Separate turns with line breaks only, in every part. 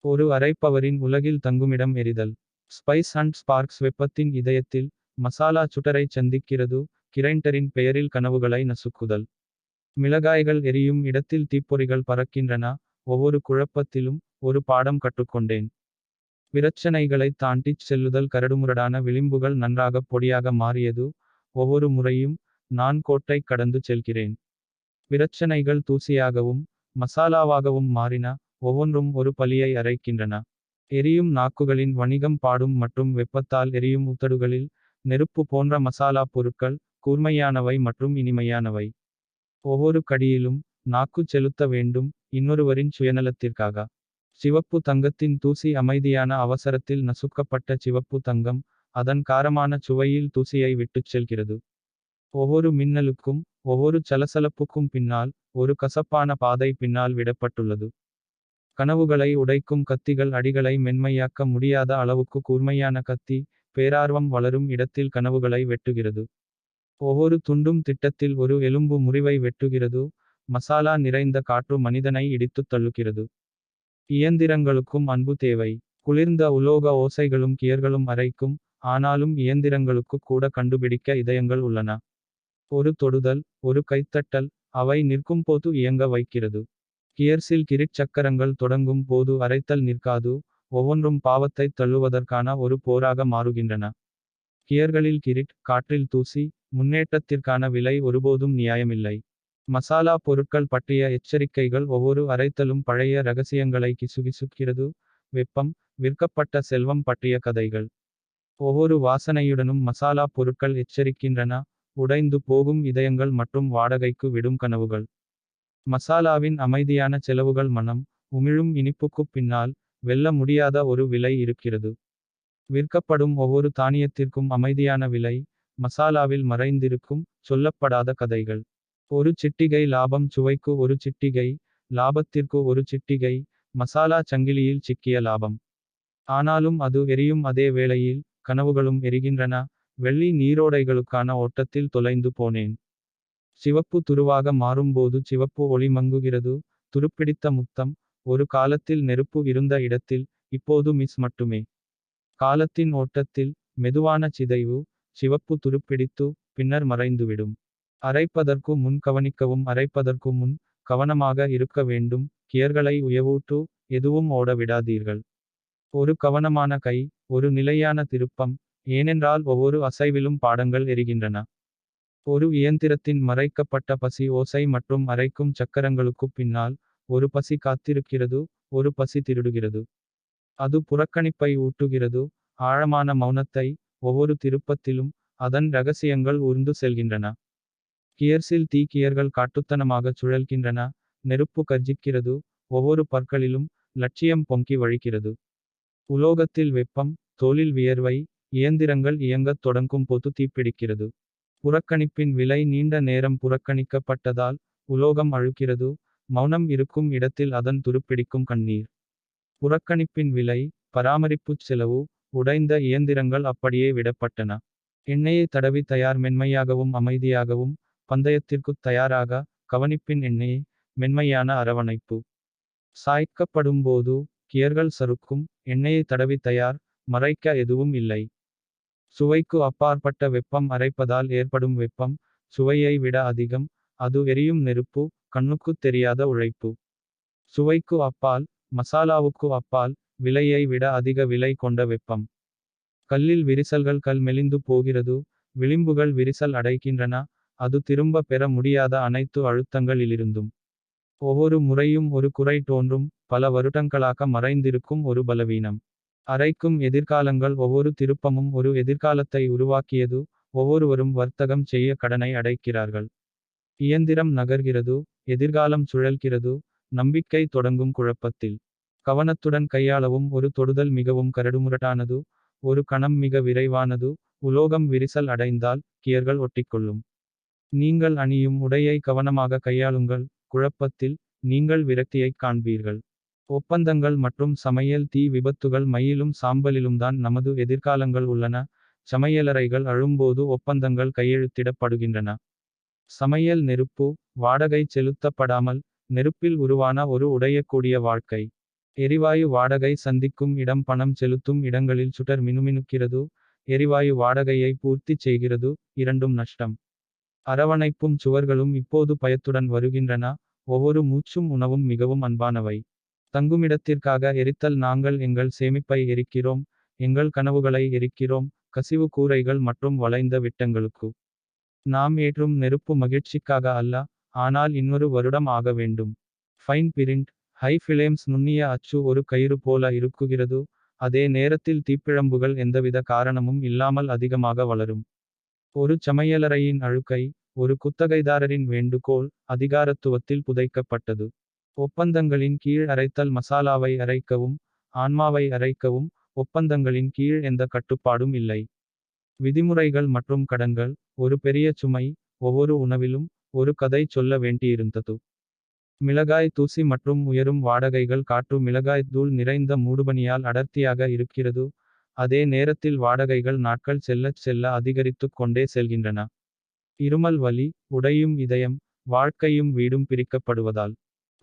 ஒரு அரைப்பவரின் உலகில் தங்குமிடம் எரிதல். ஸ்பைஸ் அண்ட் ஸ்பார்க்ஸ் வெப்பத்தின் இதயத்தில் மசாலா சுடரை சந்திக்கிறது. கிரைண்டரின் பெயரில் கனவுகளை நசுக்குதல். மிளகாய்கள் எரியும் இடத்தில் தீப்பொறிகள் பறக்கின்றன. ஒவ்வொரு குழப்பத்திலும் ஒரு பாடம் கற்றுக்கொண்டேன். பிரச்சனைகளைத் தாண்டிச் செல்லுதல். கரடுமுரடான விளிம்புகள் நன்றாக பொடியாக மாறியது. ஒவ்வொரு முறையும் நான் கோட்டை கடந்து செல்கிறேன். பிரச்சனைகள் தூசியாகவும் மசாலாவாகவும் மாறின. ஒவ்வொன்றும் ஒரு பலியை அரைக்கின்றன. எரியும் நாக்குகளின் வணிகம். பாடும் மற்றும் வெப்பத்தால் எரியும் உதடுகளில் நெருப்பு போன்ற மசாலா பொருட்கள். கூர்மையானவை மற்றும் இனிமையானவை. ஒவ்வொரு கடியிலும் நாக்கு செலுத்த வேண்டும். இன்னொருவரின் சுயநலத்திற்காக. சிவப்பு தங்கத்தின் தூசி. அமைதியான அவசரத்தில் நசுக்கப்பட்ட சிவப்பு தங்கம். அதன் காரமான சுவையில் தூசியை விட்டுச் செல்கிறது. ஒவ்வொரு மின்னலுக்கும் ஒவ்வொரு சலசலப்புக்கும் பின்னால் ஒரு கசப்பான பாதை பின்னால் விடப்பட்டுள்ளது. கனவுகளை உடைக்கும் கத்திகள். அடிகளை மென்மையாக்க முடியாத அளவுக்கு கூர்மையான கத்தி. பேரார்வம் வளரும் இடத்தில் கனவுகளை வெட்டுகிறது. ஒவ்வொரு துண்டும் திட்டத்தில் ஒரு எலும்பு முறிவை வெட்டுகிறது. மசாலா நிறைந்த காற்று மனிதனை இடித்துத் தள்ளுகிறது. இயந்திரங்களுக்கும் அன்பு தேவை. குளிர்ந்த உலோக ஓசைகளும் கியர்களும் அரைக்கும். ஆனாலும் இயந்திரங்களுக்கு கூட கண்டுபிடிக்க இதயங்கள் உள்ளன. ஒரு தொடுதல், ஒரு கைத்தட்டல். அவை நிற்கும்போது இயங்க வைக்கிறது. கியர்ஸில் கிரிட் சக்கரங்கள் தொடங்கும் போது அரைத்தல் நிற்காது. ஒவ்வொன்றும் பாவத்தைத் தள்ளுவதற்கான ஒரு போராக மாறுகின்றன. கியர்களில் கிரிட், காற்றில் தூசி. முன்னேற்றத்திற்கான விலை ஒருபோதும் நியாயமில்லை. மசாலா பொருட்கள் பற்றிய எச்சரிக்கைகள். ஒவ்வொரு அரைத்தலும் பழைய ரகசியங்களை கிசுகிசுக்கிறது. வெப்பம், விற்கப்பட்ட செல்வம் பற்றிய கதைகள். ஒவ்வொரு வாசனையுடனும் மசாலா பொருட்கள் எச்சரிக்கின்றன. உடைந்து போகும் இதயங்கள் மற்றும் வாடகைக்கு விடும் கனவுகள். மசாலாவின் அமைதியான செலவுகள். மனம், உமிழும் இனிப்புக்குப் பின்னால் வெல்ல முடியாத ஒரு விலை இருக்கிறது. விற்கப்படும் ஒவ்வொரு தானியத்திற்கும் அமைதியான விலை. மசாலாவில் மறைந்திருக்கும் சொல்லப்படாத கதைகள். ஒரு சிட்டிகை லாபம். சுவைக்கு ஒரு சிட்டிகை லாபத்திற்கு ஒரு சிட்டிகை. மசாலா சங்கிலியில் சிக்கிய லாபம். ஆனாலும் அது எரியும். அதே வேளையில் கனவுகளும் எரிகின்றன. வெள்ளி நீரோடைகளுக்கான ஓட்டத்தில் தொலைந்து போனேன். சிவப்பு துருவாக மாறும்போது சிவப்பு ஒளி மங்குகிறது. துருப்பிடித்த முத்தம். ஒரு காலத்தில் நெருப்பு இருந்த இடத்தில் இப்போது மிஸ் மட்டுமே. காலத்தின் ஓட்டத்தில் மெதுவான சிதைவு. சிவப்பு துருப்பிடித்து பின்னர் மறைந்துவிடும். அரைப்பதற்கு முன் கவனிக்கவும். அரைப்பதற்கு முன் கவனமாக இருக்க வேண்டும். கியர்களை உயவூட்டு. எதுவும் ஓட விடாதீர்கள். ஒரு கவனமான கை, ஒரு நிலையான திருப்பம். ஏனென்றால் ஒவ்வொரு அசைவிலும் பாடங்கள் எரிகின்றன. ஒரு இயந்திரத்தின் மறைக்கப்பட்ட பசி ஓசை மற்றும் அரைக்கும் சக்கரங்களுக்குப் பின்னால் ஒரு பசி காத்திருக்கிறது. ஒரு பசி திருடுகிறது. அது புறக்கணிப்பை ஊட்டுகிறது. ஆழமான மௌனத்தை. ஒவ்வொரு திருப்பத்திலும் அதன் ரகசியங்கள் ஊர்ந்து செல்கின்றன. கியர்ஸில் தீ. கியர்கள் காட்டுத்தனமாகச் சுழல்கின்றன. நெருப்பு கர்ஜிக்கிறது. ஒவ்வொரு பற்களிலும் லட்சியம் பொங்கி வழிகிறது. உலோகத்தில் வெப்பம், தோலில் வியர்வை. இயந்திரங்கள் இயங்கத் தொடங்கும் போது தீப்பிடிக்கிறது. புறக்கணிப்பின் விலை. நீண்ட நேரம் புறக்கணிக்கப்பட்டதால் உலோகம் அழுகிறது. மௌனம் இருக்கும் இடத்தில் அதன் துருப்பிடிக்கும் கண்ணீர். புறக்கணிப்பின் விலை. பராமரிப்புச் செலவு. உடைந்த இயந்திரங்கள் அப்படியே விடப்பட்டன. எண்ணெயை தடவி தயார். மென்மையாகவும் அமைதியாகவும். பந்தயத்திற்குத் தயாராக. கவனிப்பின் எண்ணெயே. மென்மையான அரவணைப்பு. சாய்க்கப்படும்போது கியர்கள் சறுக்கும். எண்ணெயை தடவி தயார். மறைக்க எதுவும் இல்லை. சுவைக்கு அப்பாற்பட்ட வெப்பம். அரைப்பதால் ஏற்படும் வெப்பம் சுவையை விட அதிகம். அது எரியும் நெருப்பு. கண்ணுக்குத் தெரியாத உழைப்பு. சுவைக்கு அப்பால், மசாலாவுக்கு அப்பால். விலையை விட அதிக விலை கொண்ட வெப்பம். கல்லில் விரிசல்கள். கல் மெலிந்து போகிறது. விளிம்புகள் விரிசல் அடைக்கின்றன. அது திரும்ப பெற முடியாத அனைத்து அழுத்தங்களிலிருந்தும். ஒவ்வொரு முறையும் ஒரு குறை தோன்றும். பல வருடங்களாக மறைந்திருக்கும் ஒரு பலவீனம். அரைக்கும் எதிர்காலங்கள். ஒவ்வொரு திருப்பமும் ஒரு எதிர்காலத்தை உருவாக்கியது. ஒவ்வொருவரும் வர்த்தகம் செய்ய கடனை அடைக்கிறார்கள். இயந்திரம் நகர்கிறது. எதிர்காலம் சுழல்கிறது. நம்பிக்கை தொடங்கும் குழப்பத்தில். கவனத்துடன் கையாளவும். ஒரு தொடுதல் மிகவும் கரடுமுரட்டானது. ஒரு கணம் மிக விரைவானது. உலோகம் விரிசல் அடைந்தால் கியர்கள் ஒட்டிக்கொள்ளும். நீங்கள் அணியும் உடையை கவனமாக கையாளுங்கள். குழப்பத்தில் நீங்கள் விரக்தியைக் காண்பீர்கள். ஒப்பந்தங்கள் மற்றும் சமையல். தீ விபத்துகள். மையிலும் சாம்பலிலும்தான் நமது எதிர்காலங்கள் உள்ளன. சமையலறைகள் அழும்போது ஒப்பந்தங்கள் கையெழுத்திடப்படுகின்றன. சமையல் நெருப்பு. வாடகை செலுத்தப்படாமல் நெருப்பில் உருவான ஒரு உடையக்கூடிய வாழ்க்கை. எரிவாயு வாடகை சந்திக்கும் இடம் பணம் செலுத்தும் இடங்களில் சுடர் மினுமினுக்கிறது. எரிவாயு வாடகையை பூர்த்தி செய்கிறது. இரண்டும் நஷ்டம். அரவணைப்பும் சுவர்களும் இப்போது பயத்துடன் வருகின்றன. ஒவ்வொரு மூச்சும் உணவும் மிகவும் அன்பானவை. தங்குமிடத்திற்காக எரித்தல் நாங்கள் எங்கள் சேமிப்பை எரிக்கிறோம். எங்கள் கனவுகளை எரிக்கிறோம். கசிவு கூரைகள் மற்றும் வளைந்த விட்டங்களுக்கு. நாம் ஏற்றும் நெருப்பு மகிழ்ச்சிக்காக அல்ல. ஆனால் இன்னொரு வருடம் ஆக வேண்டும். Fine print. ஹை ஃபிளேம்ஸ் நுண்ணிய அச்சு ஒரு கயிறு போல இருக்குகிறது. அதே நேரத்தில் தீப்பிழம்புகள் எந்தவித காரணமும் இல்லாமல் அதிகமாக வளரும். ஒரு சமையலறையின் அழுக்கை. ஒரு குத்தகைதாரரின் வேண்டுகோள். அதிகாரத்துவத்தில் புதைக்கப்பட்டது. ஒப்பந்தங்களின் கீழ் அரைத்தல் மசாலாவை அரைக்கவும். ஆன்மாவை அரைக்கவும். ஒப்பந்தங்களின் கீழ் எந்த கட்டுப்பாடும் இல்லை. விதிமுறைகள் மற்றும் கடன்கள். ஒரு பெரிய சுமை. ஒவ்வொரு உணவிலும் ஒரு கதை சொல்ல வேண்டியிருந்தது. மிளகாய் தூசி மற்றும் உயரும் வாடகைகள். காற்று மிளகாய் தூள் நிறைந்த மூடுபனியால் அடர்த்தியாக இருக்கிறது. அதே நேரத்தில் வாடகைகள் நாட்கள் செல்லச் செல்ல அதிகரித்துக் கொண்டே செல்கின்றன. இருமல் வலி. உடையும் இதயம். வாழ்க்கையும் வீடும் பிரிக்கப்படுவதால்.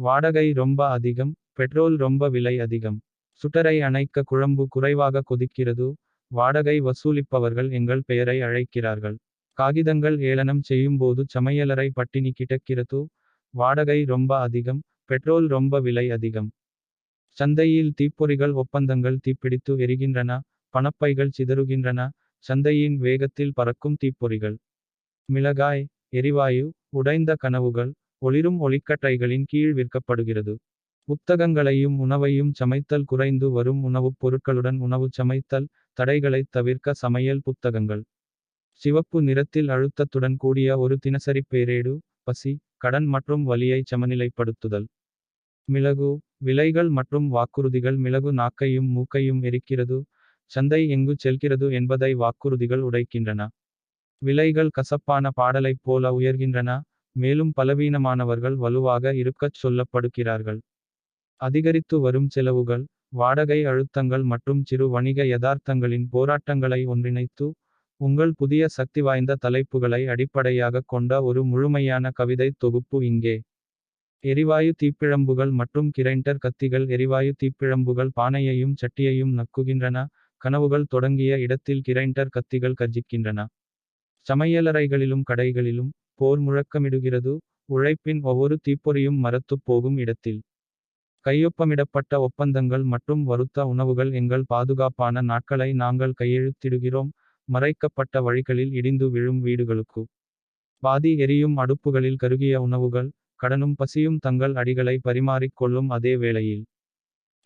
வாடகை ரொம்ப அதிகம். பெட்ரோல் ரொம்ப விலை அதிகம். சுடரை அணைக்க குழம்பு குறைவாக கொதிக்கிறது. வாடகை வசூலிப்பவர்கள் எங்கள் பெயரை அழைக்கிறார்கள். காகிதங்கள் ஏளனம் செய்யும்போது சமையலறை பட்டினி கிடக்கிறது. வாடகை ரொம்ப அதிகம். பெட்ரோல் ரொம்ப விலை அதிகம். சந்தையில் தீப்பொறிகள். ஒப்பந்தங்கள் தீப்பிடித்து எரிகின்றன. பணப்பைகள் சிதறுகின்றன. சந்தையின் வேகத்தில் பறக்கும் தீப்பொறிகள். மிளகாய். எரிவாயு. உடைந்த கனவுகள். ஒளிரும் ஒளிக்கற்றைகளின் கீழ் விற்கப்படுகிறது. புத்தகங்களையும் உணவையும் சமைத்தல். குறைந்து வரும் உணவுப் பொருட்களுடன் உணவு சமைத்தல். தடைகளைத் தவிர்க்க சமையல் புத்தகங்கள். சிவப்பு நிறத்தில் அழுத்தத்துடன் கூடிய ஒரு தினசரி பேரேடு. பசி. கடன் மற்றும் வலியை சமநிலைப்படுத்துதல். மிளகு. விலைகள் மற்றும் வாக்குறுதிகள். மிளகு நாக்கையும் மூக்கையும் எரிக்கிறது. சந்தை எங்கு செல்கிறது என்பதை வாக்குறுதிகள் உடைக்கின்றன. விலைகள் கசப்பான பாடலைப் போல உயர்கின்றன. மேலும் பலவீனமானவர்கள் வலுவாக இருக்கச் சொல்லப்படுகிறார்கள். அதிகரித்து வரும் செலவுகள். வாடகை அழுத்தங்கள் மற்றும் சிறு வணிக யதார்த்தங்களின் போராட்டங்களை ஒன்றிணைத்து. உங்கள் புதிய சக்திவாய்ந்த தலைப்புகளை அடிப்படையாகக் கொண்ட ஒரு முழுமையான கவிதைத் தொகுப்பு இங்கே. எரிவாயு தீப்பிழம்புகள் மற்றும் கிரைண்டர் கத்திகள். எரிவாயு தீப்பிழம்புகள் பானையையும் சட்டியையும் நக்குகின்றன. கனவுகள் தொடங்கிய இடத்தில் கிரைண்டர் கத்திகள் கர்ஜிக்கின்றன. சமையலறைகளிலும் கடைகளிலும். போர் முழக்கமிடுகிறது. உழைப்பின் ஒவ்வொரு தீப்பொறியும் மரத்துப் போகும் இடத்தில். கையொப்பமிடப்பட்ட ஒப்பந்தங்கள் மற்றும் வறுத்த உணவுகள். எங்கள் பாதுகாப்பான நாட்களை நாங்கள் கையெழுத்திடுகிறோம். மறைக்கப்பட்ட வழிகளில் இடிந்து விழும் வீடுகளுக்கு. பாதி எரியும் அடுப்புகளில் கருகிய உணவுகள். கடனும் பசியும் தங்கள் அடிகளை பரிமாறிக் கொள்ளும் அதே வேளையில்.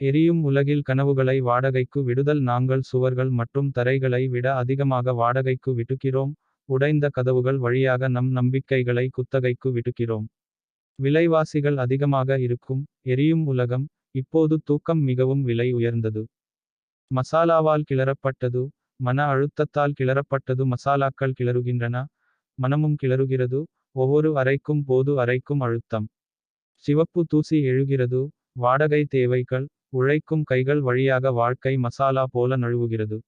எரியும் உலகில் கனவுகளை வாடகைக்கு விடுதல். நாங்கள் சுவர்கள் மற்றும் தரைகளை விட அதிகமாக வாடகைக்கு விட்டுக்கிறோம். உடைந்த கதவுகள் வழியாக நம் நம்பிக்கைகளை குத்தகைக்கு விட்டுக்கிறோம். விலைவாசிகள் அதிகமாக இருக்கும். எரியும் உலகம். இப்போது தூக்கம் மிகவும் விலை உயர்ந்தது. மசாலாவால் கிளறப்பட்டது. மன அழுத்தத்தால் கிளறப்பட்டது. மசாலாக்கள் கிளறுகின்றன. மனமும் கிளறுகிறது. ஒவ்வொரு அறைக்கும் போது அறைக்கும் அழுத்தம். சிவப்பு தூசி எழுகிறது. வாடகை தேவைகள். உழைக்கும் கைகள் வழியாக வாழ்க்கை மசாலா போல நழுவுகிறது.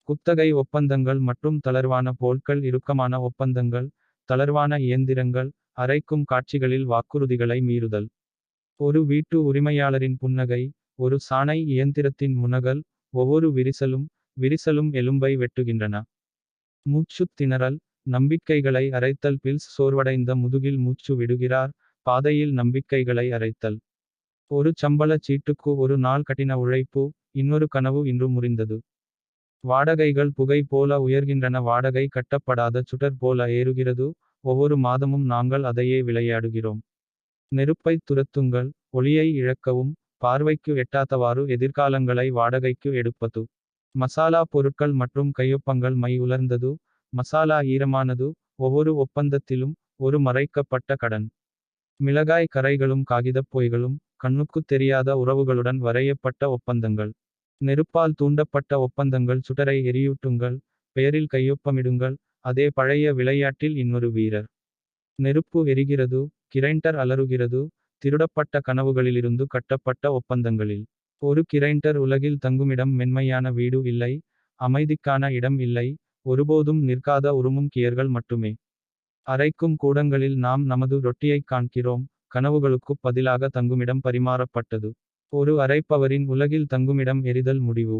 குத்தகை ஒப்பந்தங்கள் மற்றும் தளர்வான போல்கள். இறுக்கமான ஒப்பந்தங்கள். தளர்வான இயந்திரங்கள். அரைக்கும் காட்சிகளில் வாக்குறுதிகளை மீறுதல். ஒரு வீட்டு உரிமையாளரின் புன்னகை. ஒரு சாணை இயந்திரத்தின் முனகல். ஒவ்வொரு விரிசலும் எலும்பை வெட்டுகின்றன. மூச்சுத் திணறல். நம்பிக்கைகளை அரைத்தல். பில்ஸ் சோர்வடைந்த முதுகில் மூச்சு விடுகிறார். பாதையில் நம்பிக்கைகளை அரைத்தல். ஒரு சம்பள சீட்டுக்கு ஒரு நாள் கடின உழைப்பு. இன்னொரு கனவு இன்று முறிந்தது. வாடகைகள் புகை போல உயர்கின்றன. வாடகை கட்டப்படாத சுடர் போல ஏறுகிறது. ஒவ்வொரு மாதமும் நாங்கள் அதையே விளையாடுகிறோம். நெருப்பைத் துரத்துங்கள். ஒளியை இழக்கவும். பார்வைக்கு எட்டாதவாறு எதிர்காலங்களை வாடகைக்கு எடுப்பது. மசாலா பொருட்கள் மற்றும் கையொப்பங்கள். மை உலர்ந்தது. மசாலா ஈரமானது. ஒவ்வொரு ஒப்பந்தத்திலும் ஒரு மறைக்கப்பட்ட கடன். மிளகாய் கறைகளும் காகிதப் பொய்களும். கண்ணுக்குத் தெரியாத உறவுகளுடன் வரையப்பட்ட ஒப்பந்தங்கள். நெருப்பால் தூண்டப்பட்ட ஒப்பந்தங்கள். சுடரை எரியூட்டுங்கள். பெயரில் கையொப்பமிடுங்கள். அதே பழைய விளையாட்டில் இன்னொரு வீரர். நெருப்பு எரிகிறது. கிரைண்டர் அலறுகிறது. திருடப்பட்ட கனவுகளிலிருந்து கட்டப்பட்ட ஒப்பந்தங்களில். ஒரு கிரைண்டர் உலகில் தங்குமிடம். மென்மையான வீடு இல்லை. அமைதிக்கான இடம் இல்லை. ஒருபோதும் நிற்காத உருமும் கியர்கள் மட்டுமே. அரைக்கும் கூடங்களில் நாம் நமது ரொட்டியைக் காண்கிறோம். கனவுகளுக்குப் பதிலாக தங்குமிடம் பரிமாறப்பட்டது. ஒரு அரைப்பவரின் உலகில் தங்குமிடம் எரிதல் முடிவு.